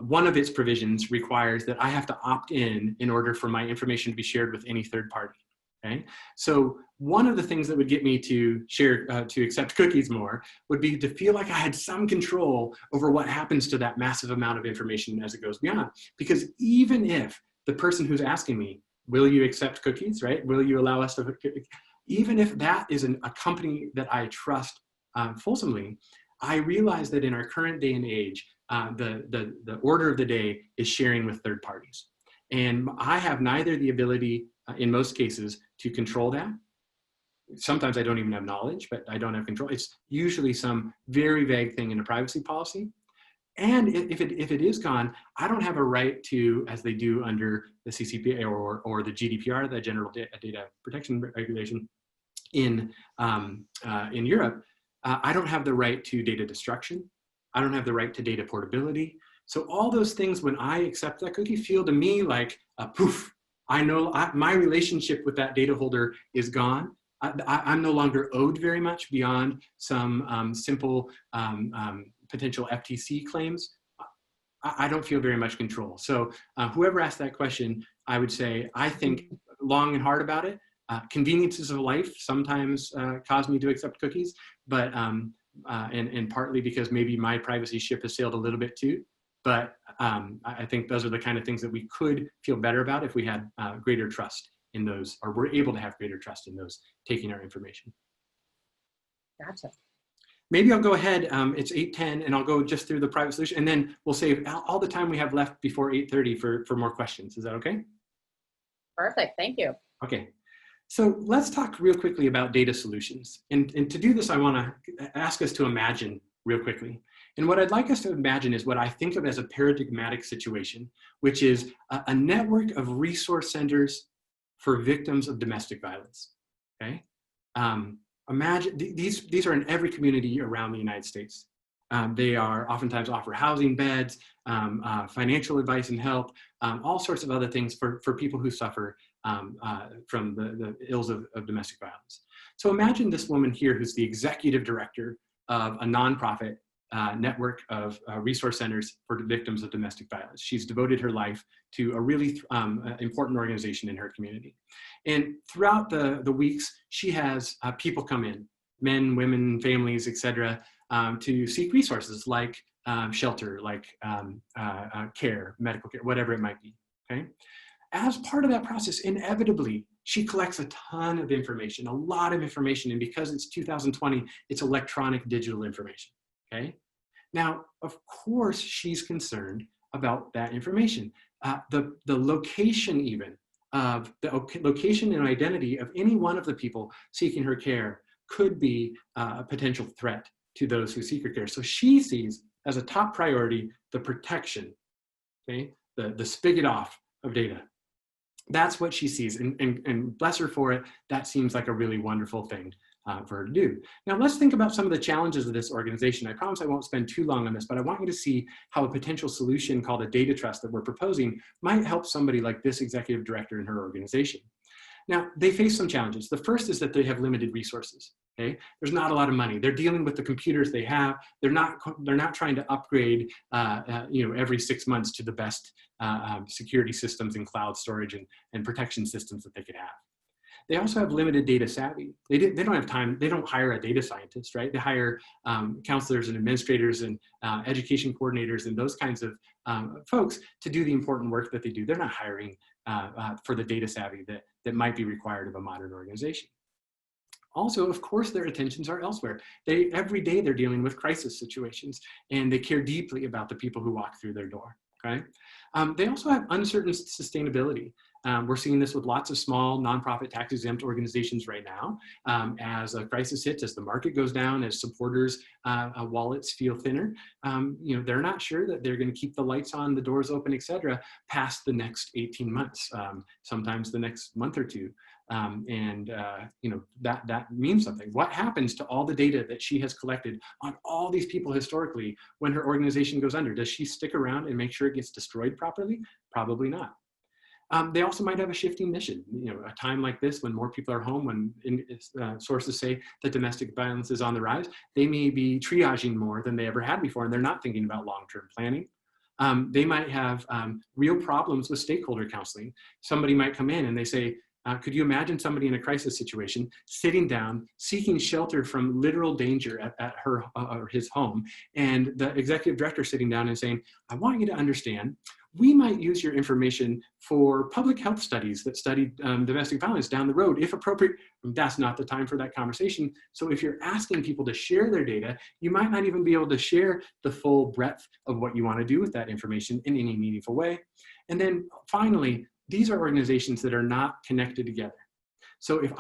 one of its provisions requires that I have to opt in order for my information to be shared with any third party. Okay, so one of the things that would get me to to accept cookies more would be to feel like I had some control over what happens to that massive amount of information as it goes beyond. Because even if the person who's asking me, will you accept cookies, right? Will you allow us to, even if that is a company that I trust fulsomely, I realize that in our current day and age, the order of the day is sharing with third parties. And I have neither the ability, in most cases, to control that. Sometimes I don't even have knowledge, but I don't have control. It's usually some very vague thing in a privacy policy. And if it is gone, I don't have a right to, as they do under the CCPA or the GDPR, the General Data Protection Regulation in Europe, I don't have the right to data destruction. I don't have the right to data portability. So all those things, when I accept that cookie, feel to me like a poof. I know my relationship with that data holder is gone. I'm no longer owed very much beyond some simple potential FTC claims. I don't feel very much control. So whoever asked that question, I would say, I think long and hard about it. Conveniences of life sometimes cause me to accept cookies, but and partly because maybe my privacy ship has sailed a little bit too. But I think those are the kind of things that we could feel better about if we had greater trust in those, or we're able to have greater trust in those taking our information. Gotcha. Maybe I'll go ahead, it's 8:10, and I'll go just through the private solution, and then we'll save all the time we have left before 8:30 for more questions. Is that okay? Perfect, thank you. Okay, so let's talk real quickly about data solutions. And to do this, I wanna ask us to imagine real quickly. And what I'd like us to imagine is what I think of as a paradigmatic situation, which is a network of resource centers for victims of domestic violence, okay? Imagine, these are in every community around the United States. They are oftentimes offer housing beds, financial advice and help, all sorts of other things for people who suffer from the ills of domestic violence. So imagine this woman here who's the executive director of a nonprofit network of resource centers for victims of domestic violence. She's devoted her life to a really important organization in her community. And throughout the weeks, she has people come in, men, women, families, etc., to seek resources like shelter, like care, medical care, whatever it might be, okay? As part of that process, inevitably, she collects a ton of information, a lot of information, and because it's 2020, it's electronic digital information, okay? Now, of course, she's concerned about that information. The location even of the location and identity of any one of the people seeking her care could be a potential threat to those who seek her care. So she sees as a top priority the protection, okay, the spigot off of data. That's what she sees, and bless her for it, that seems like a really wonderful thing for her to do. Now let's think about some of the challenges of this organization. I promise I won't spend too long on this, but I want you to see how a potential solution called a data trust that we're proposing might help somebody like this executive director in her organization. Now, they face some challenges. The first is that they have limited resources. Okay, there's not a lot of money. They're dealing with the computers they have. They're not trying to upgrade, every 6 months to the best security systems and cloud storage and protection systems that they could have. They also have limited data savvy. They don't have time. They don't hire a data scientist, right? They hire counselors and administrators and education coordinators and those kinds of folks to do the important work that they do. They're not hiring for the data savvy that might be required of a modern organization. Also, of course, their attentions are elsewhere. Every day they're dealing with crisis situations, and they care deeply about the people who walk through their door. Okay? They also have uncertain sustainability. We're seeing this with lots of small nonprofit tax-exempt organizations right now. As a crisis hits, as the market goes down, as supporters' wallets feel thinner, they're not sure that they're going to keep the lights on, the doors open, et cetera, past the next 18 months, sometimes the next month or two. That means something. What happens to all the data that she has collected on all these people historically when her organization goes under? Does she stick around and make sure it gets destroyed properly? Probably not. They also might have a shifting mission. A time like this when more people are home, when sources say that domestic violence is on the rise, they may be triaging more than they ever had before, and they're not thinking about long-term planning. They might have real problems with stakeholder counseling. Somebody might come in and they say, could you imagine somebody in a crisis situation sitting down, seeking shelter from literal danger at her or his home, and the executive director sitting down and saying, I want you to understand, we might use your information for public health studies that study domestic violence down the road, if appropriate. That's not the time for that conversation. So if you're asking people to share their data, you might not even be able to share the full breadth of what you want to do with that information in any meaningful way. And then finally, these are organizations that are not connected together. So if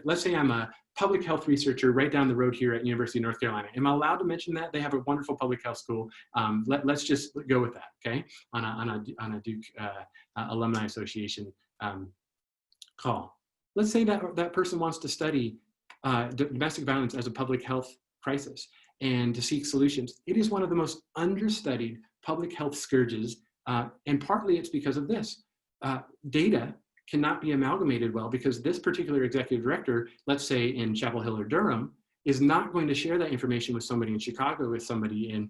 let's say I'm a public health researcher right down the road here at University of North Carolina. Am I allowed to mention that? They have a wonderful public health school. Let's just go with that, okay? On a Duke Alumni Association call. Let's say that person wants to study domestic violence as a public health crisis and to seek solutions. It is one of the most understudied public health scourges, and partly it's because of this. Data cannot be amalgamated well because this particular executive director, let's say in Chapel Hill or Durham, is not going to share that information with somebody in Chicago, with somebody in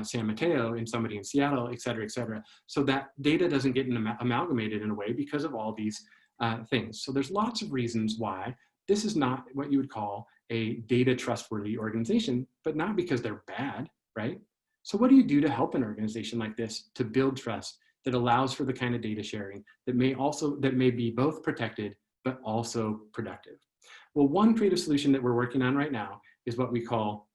San Mateo, and somebody in Seattle, et cetera, et cetera. So that data doesn't get amalgamated in a way because of all these things. So there's lots of reasons why this is not what you would call a data trustworthy organization, but not because they're bad, right? So what do you do to help an organization like this to build trust that allows for the kind of data sharing that may be both protected, but also productive? Well, one creative solution that we're working on right now is what we call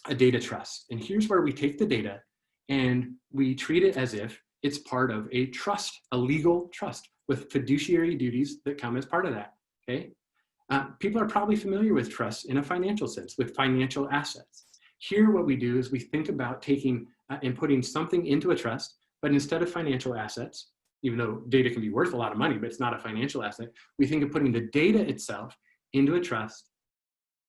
a data trust. And here's where we take the data and we treat it as if it's part of a trust, a legal trust with fiduciary duties that come as part of that, okay? People are probably familiar with trust in a financial sense, with financial assets. Here, what we do is we think about taking and putting something into a trust, but instead of financial assets, even though data can be worth a lot of money, but it's not a financial asset, we think of putting the data itself into a trust.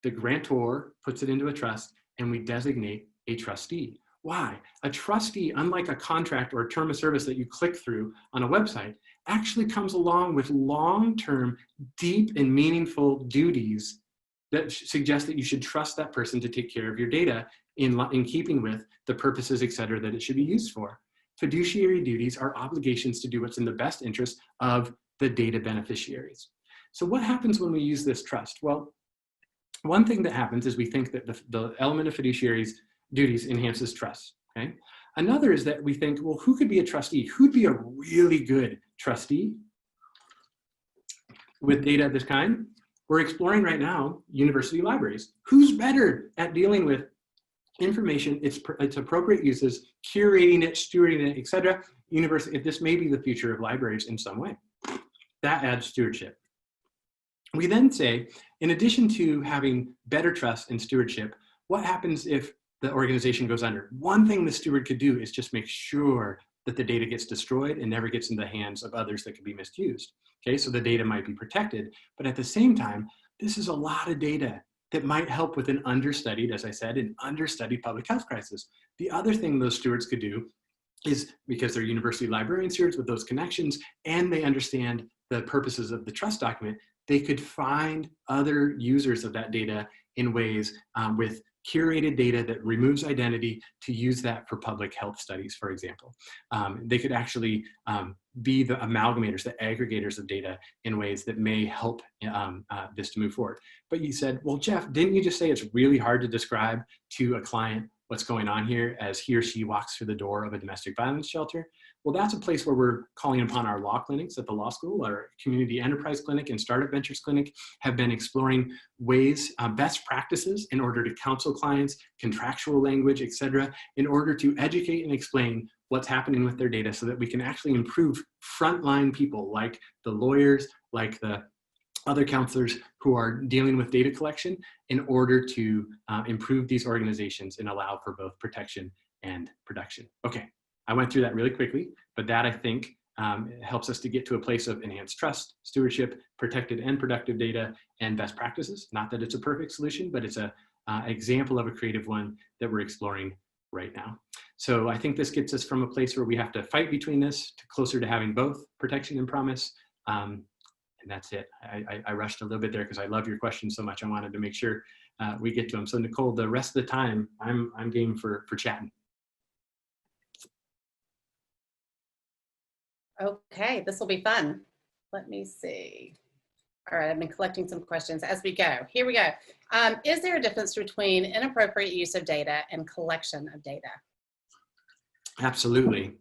The grantor puts it into a trust, and we designate a trustee. Why? A trustee, unlike a contract or a term of service that you click through on a website, actually comes along with long-term, deep and meaningful duties that suggest that you should trust that person to take care of your data in keeping with the purposes, et cetera, that it should be used for. Fiduciary duties are obligations to do what's in the best interest of the data beneficiaries. So what happens when we use this trust? Well, one thing that happens is we think that the element of fiduciaries duties enhances trust, okay? Another is that we think, well, who could be a trustee? Who'd be a really good trustee with data of this kind? We're exploring right now university libraries. Who's better at dealing with information, its appropriate uses, curating it, stewarding it, et cetera? University, if this may be the future of libraries in some way. That adds stewardship. We then say, in addition to having better trust and stewardship, what happens if the organization goes under? One thing the steward could do is just make sure that the data gets destroyed and never gets in the hands of others that could be misused. Okay, so the data might be protected, but at the same time, this is a lot of data that might help with an understudied, as I said, an understudied public health crisis. The other thing those stewards could do is, because they're university librarian stewards with those connections and they understand the purposes of the trust document, they could find other users of that data in ways with curated data that removes identity to use that for public health studies, for example. They could actually be the amalgamators, the aggregators of data in ways that may help this to move forward. But you said, well, Jeff, didn't you just say it's really hard to describe to a client what's going on here as he or she walks through the door of a domestic violence shelter? Well, that's a place where we're calling upon our law clinics at the law school. Our community enterprise clinic and startup ventures clinic have been exploring ways, best practices in order to counsel clients, contractual language, et cetera, in order to educate and explain what's happening with their data so that we can actually improve frontline people like the lawyers, like the other counselors who are dealing with data collection in order to improve these organizations and allow for both protection and production. Okay, I went through that really quickly, but that I think helps us to get to a place of enhanced trust, stewardship, protected and productive data, and best practices. Not that it's a perfect solution, but it's an example of a creative one that we're exploring right now. So I think this gets us from a place where we have to fight between this to closer to having both protection and promise. And that's it. I rushed a little bit there because I love your questions so much. I wanted to make sure we get to them. So Nicole, the rest of the time, I'm game for chatting. Okay, this will be fun. Let me see. All right, I've been collecting some questions as we go. Here we go. Is there a difference between inappropriate use of data and collection of data? Absolutely.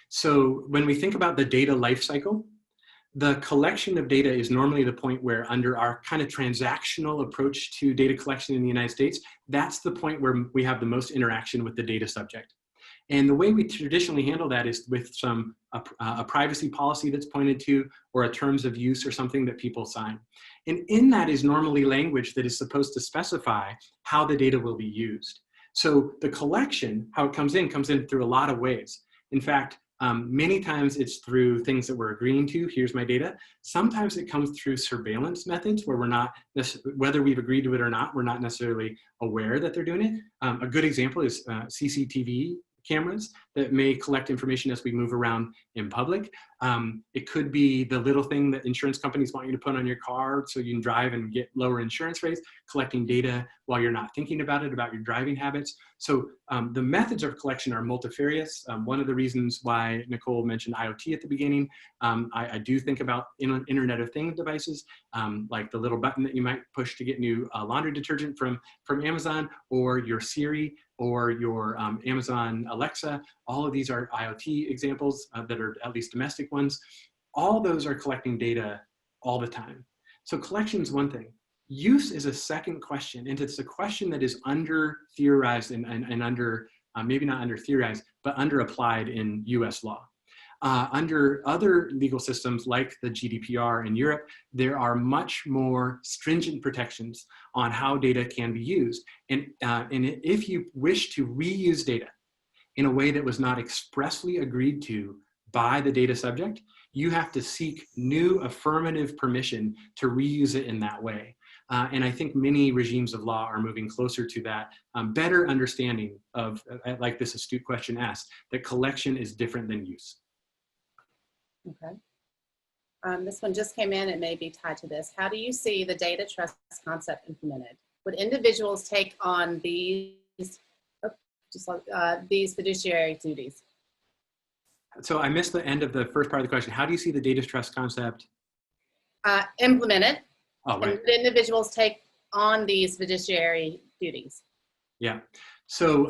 So when we think about the data life cycle, the collection of data is normally the point where, under our kind of transactional approach to data collection in the United States, that's the point where we have the most interaction with the data subject. And the way we traditionally handle that is with a privacy policy that's pointed to, or a terms of use or something that people sign. And in that is normally language that is supposed to specify how the data will be used. So the collection, how it comes in through a lot of ways. In fact, many times it's through things that we're agreeing to. Here's my data. Sometimes it comes through surveillance methods where we're not, whether we've agreed to it or not, we're not necessarily aware that they're doing it. A good example is CCTV cameras that may collect information as we move around in public. It could be the little thing that insurance companies want you to put on your car so you can drive and get lower insurance rates, collecting data while you're not thinking about it, about your driving habits. So the methods of collection are multifarious. One of the reasons why Nicole mentioned IoT at the beginning, I do think about Internet of Things devices, like the little button that you might push to get new laundry detergent from Amazon, or your Siri, or your Amazon Alexa. All of these are IoT examples that are at least domestic ones. All those are collecting data all the time. So collection is one thing. Use is a second question, and it's a question that is under theorized and under, maybe not under theorized, but under applied in US law. Under other legal systems like the GDPR in Europe, there are much more stringent protections on how data can be used. And if you wish to reuse data in a way that was not expressly agreed to by the data subject, you have to seek new affirmative permission to reuse it in that way. And I think many regimes of law are moving closer to that better understanding of, like this astute question asked, that collection is different than use. Okay. This one just came in. It may be tied to this. How do you see the data trust concept implemented? Would individuals take on these fiduciary duties? So I missed the end of the first part of the question. How do you see the data trust concept Implemented? Oh, right. And would individuals take on these fiduciary duties? Yeah. So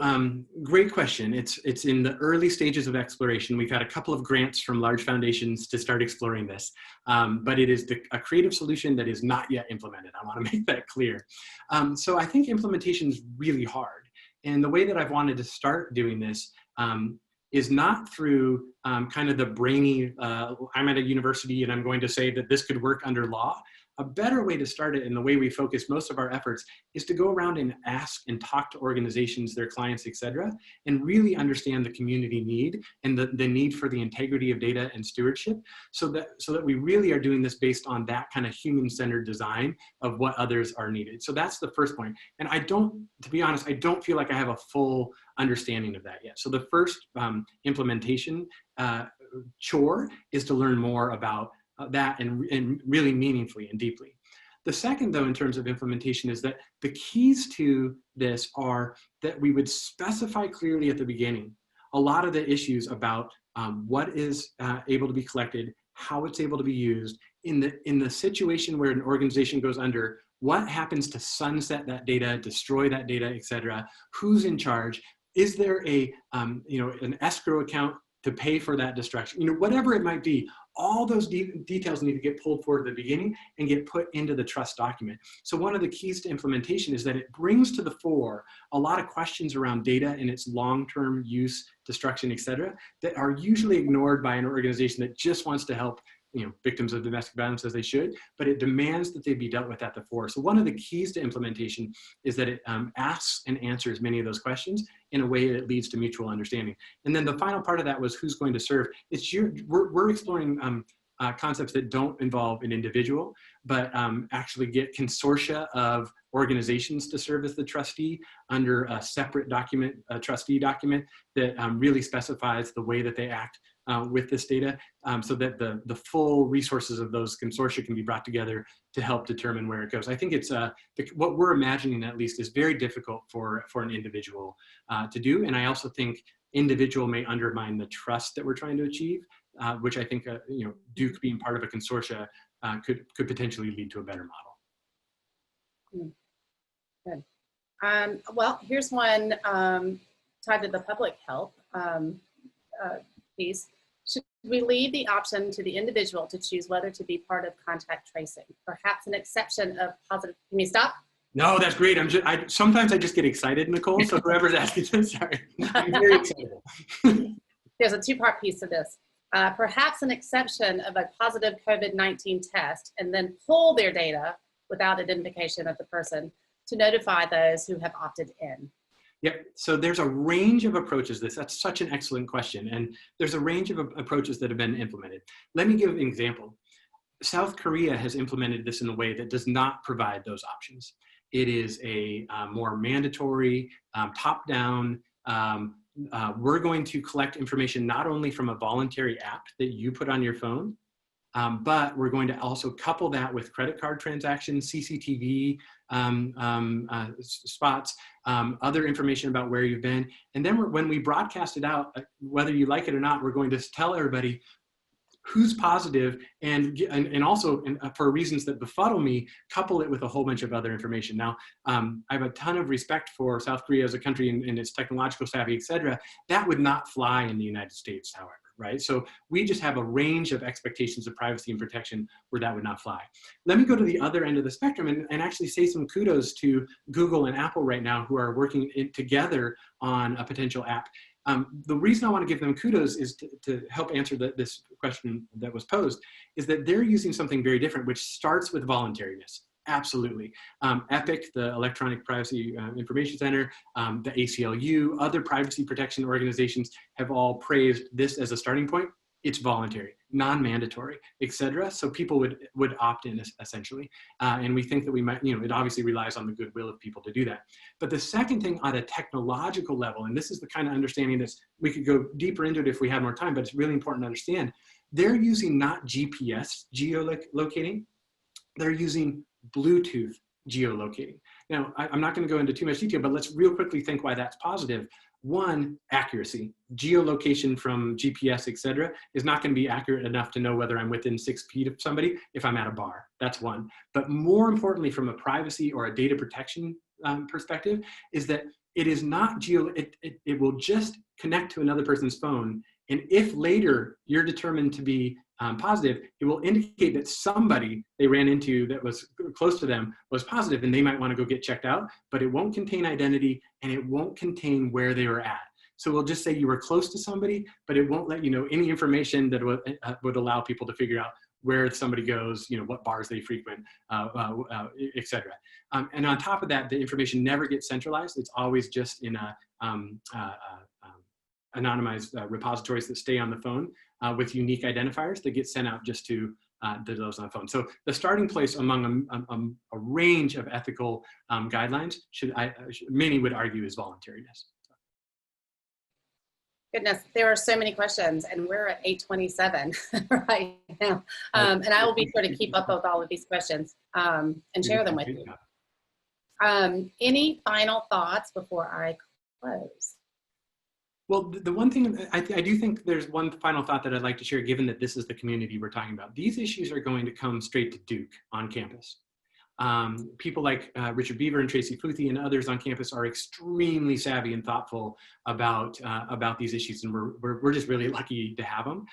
great question. It's in the early stages of exploration. We've had a couple of grants from large foundations to start exploring this, but it is a creative solution that is not yet implemented. I want to make that clear. So I think implementation is really hard. And the way that I've wanted to start doing this is not through kind of the brainy, I'm at a university and I'm going to say that this could work under law. a better way to start it, and the way we focus most of our efforts, is to go around and ask and talk to organizations, their clients, et cetera, and really understand the community need and the need for the integrity of data and stewardship, so that we really are doing this based on that kind of human-centered design of what others are needed. So that's the first point. And to be honest, I don't feel like I have a full understanding of that yet. So the first implementation chore is to learn more about that and really meaningfully and deeply. The second, though, in terms of implementation, is that the keys to this are that we would specify clearly at the beginning a lot of the issues about what is able to be collected, how it's able to be used, in the situation where an organization goes under, what happens to sunset that data, destroy that data, et cetera, who's in charge, is there a an escrow account to pay for that destruction, whatever it might be. All those details need to get pulled forward at the beginning and get put into the trust document. So one of the keys to implementation is that it brings to the fore a lot of questions around data and its long-term use, destruction, et cetera, that are usually ignored by an organization that just wants to help victims of domestic violence, as they should, but it demands that they be dealt with at the fore. So one of the keys to implementation is that it asks and answers many of those questions in a way that leads to mutual understanding. And then the final part of that was who's going to serve. We're exploring concepts that don't involve an individual, but actually get consortia of organizations to serve as the trustee under a separate document, a trustee document that really specifies the way that they act with this data, so that the full resources of those consortia can be brought together to help determine where it goes. I think it's what we're imagining, at least, is very difficult for an individual to do. And I also think individual may undermine the trust that we're trying to achieve, which I think Duke being part of a consortia could potentially lead to a better model. Good. Well, here's one tied to the public health piece. Should we leave the option to the individual to choose whether to be part of contact tracing? Perhaps an exception of positive. Can you stop? No, that's great. Sometimes I just get excited, Nicole. So whoever's asking this, sorry, I'm very excited. There's a two-part piece to this. Perhaps an exception of a positive COVID-19 test, and then pull their data without identification of the person to notify those who have opted in. Yep. So there's a range of approaches. That's such an excellent question. And there's a range of approaches that have been implemented. Let me give an example. South Korea has implemented this in a way that does not provide those options. It is a more mandatory, top-down, we're going to collect information not only from a voluntary app that you put on your phone, but we're going to also couple that with credit card transactions, CCTV spots, other information about where you've been. And then when we broadcast it out, whether you like it or not, we're going to tell everybody who's positive, and also for reasons that befuddle me, couple it with a whole bunch of other information. Now, I have a ton of respect for South Korea as a country and its technological savvy, et cetera. That would not fly in the United States, however. Right? So we just have a range of expectations of privacy and protection where that would not fly. Let me go to the other end of the spectrum and actually say some kudos to Google and Apple right now, who are working together on a potential app. The reason I want to give them kudos is to help answer this question that was posed, is that they're using something very different, which starts with voluntariness. Absolutely. EPIC, the Electronic Privacy Information Center, the ACLU, other privacy protection organizations have all praised this as a starting point. It's voluntary, non-mandatory, et cetera. So people would opt in essentially. And we think that we might, it obviously relies on the goodwill of people to do that. But the second thing on a technological level, and this is the kind of understanding that we could go deeper into it if we had more time, but it's really important to understand, they're using not GPS geolocating, they're using Bluetooth geolocating. Now, I'm not going to go into too much detail, but let's real quickly think why that's positive. One, accuracy. Geolocation from GPS, et cetera, is not going to be accurate enough to know whether I'm within 6 feet of somebody if I'm at a bar. That's one. But more importantly, from a privacy or a data protection perspective, is that it is not it will just connect to another person's phone. And if later you're determined to be positive, it will indicate that somebody they ran into that was close to them was positive, and they might want to go get checked out, but it won't contain identity and it won't contain where they were at. So we'll just say you were close to somebody, but it won't let you know any information that would allow people to figure out where somebody goes, what bars they frequent, et cetera. And on top of that, the information never gets centralized. It's always just in a anonymized repositories that stay on the phone with unique identifiers that get sent out just to those on the phone. So the starting place among a range of ethical guidelines many would argue is voluntariness. Goodness, there are so many questions, and we're at 8:27 right now. And I will be sure to keep up with all of these questions and share them with you. Any final thoughts before I close? Well, the one thing, I do think there's one final thought that I'd like to share, given that this is the community we're talking about. These issues are going to come straight to Duke on campus. People like Richard Beaver and Tracy Futhi and others on campus are extremely savvy and thoughtful about these issues, and we're just really lucky to have them.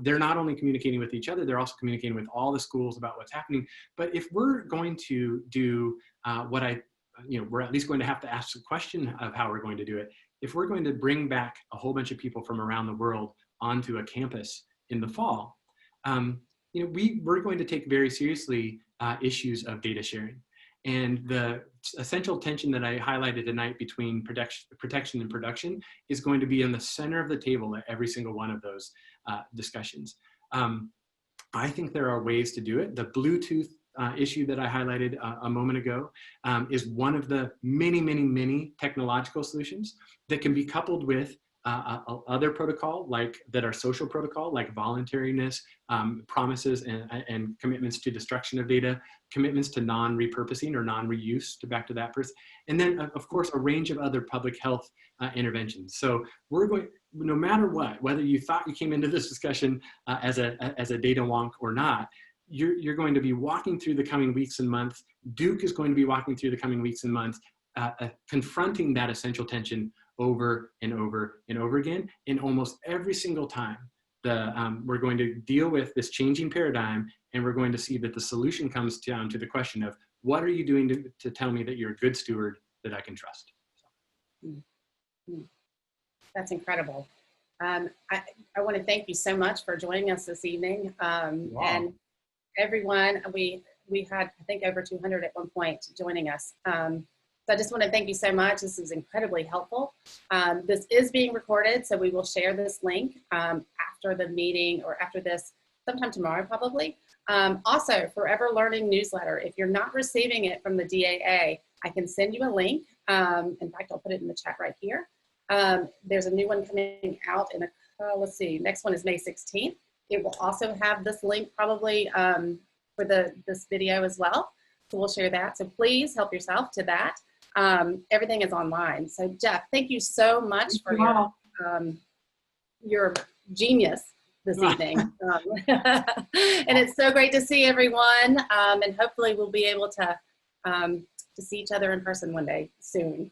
They're not only communicating with each other, they're also communicating with all the schools about what's happening. But if we're going to do we're at least going to have to ask the question of how we're going to do it. If we're going to bring back a whole bunch of people from around the world onto a campus in the fall, we're going to take very seriously issues of data sharing. And the essential tension that I highlighted tonight between protection and production is going to be in the center of the table at every single one of those discussions. I think there are ways to do it. The Bluetooth issue that I highlighted a moment ago is one of the many, many, many technological solutions that can be coupled with other protocol that are social protocol, like voluntariness, promises and commitments to destruction of data, commitments to non-repurposing or non-reuse, back to that person, and then of course a range of other public health interventions. So we're going, no matter what, whether you thought you came into this discussion as a data wonk or not, you're going to be walking through the coming weeks and months. Duke is going to be walking through the coming weeks and months, confronting that essential tension over and over and over again. And almost every single time, we're going to deal with this changing paradigm, and we're going to see that the solution comes down to the question of, what are you doing to tell me that you're a good steward that I can trust? That's incredible. I want to thank you so much for joining us this evening. Wow. And everyone, we had, I think, over 200 at one point joining us. So I just want to thank you so much. This is incredibly helpful. This is being recorded, so we will share this link after the meeting or after this, sometime tomorrow probably. Also, Forever Learning newsletter. If you're not receiving it from the DAA, I can send you a link. In fact, I'll put it in the chat right here. There's a new one coming out in let's see, next one is May 16th. It will also have this link probably for this video as well. So we'll share that. So please help yourself to that. Everything is online. So Jeff, thank you so much for your genius this evening. And it's so great to see everyone. And hopefully we'll be able to see each other in person one day soon.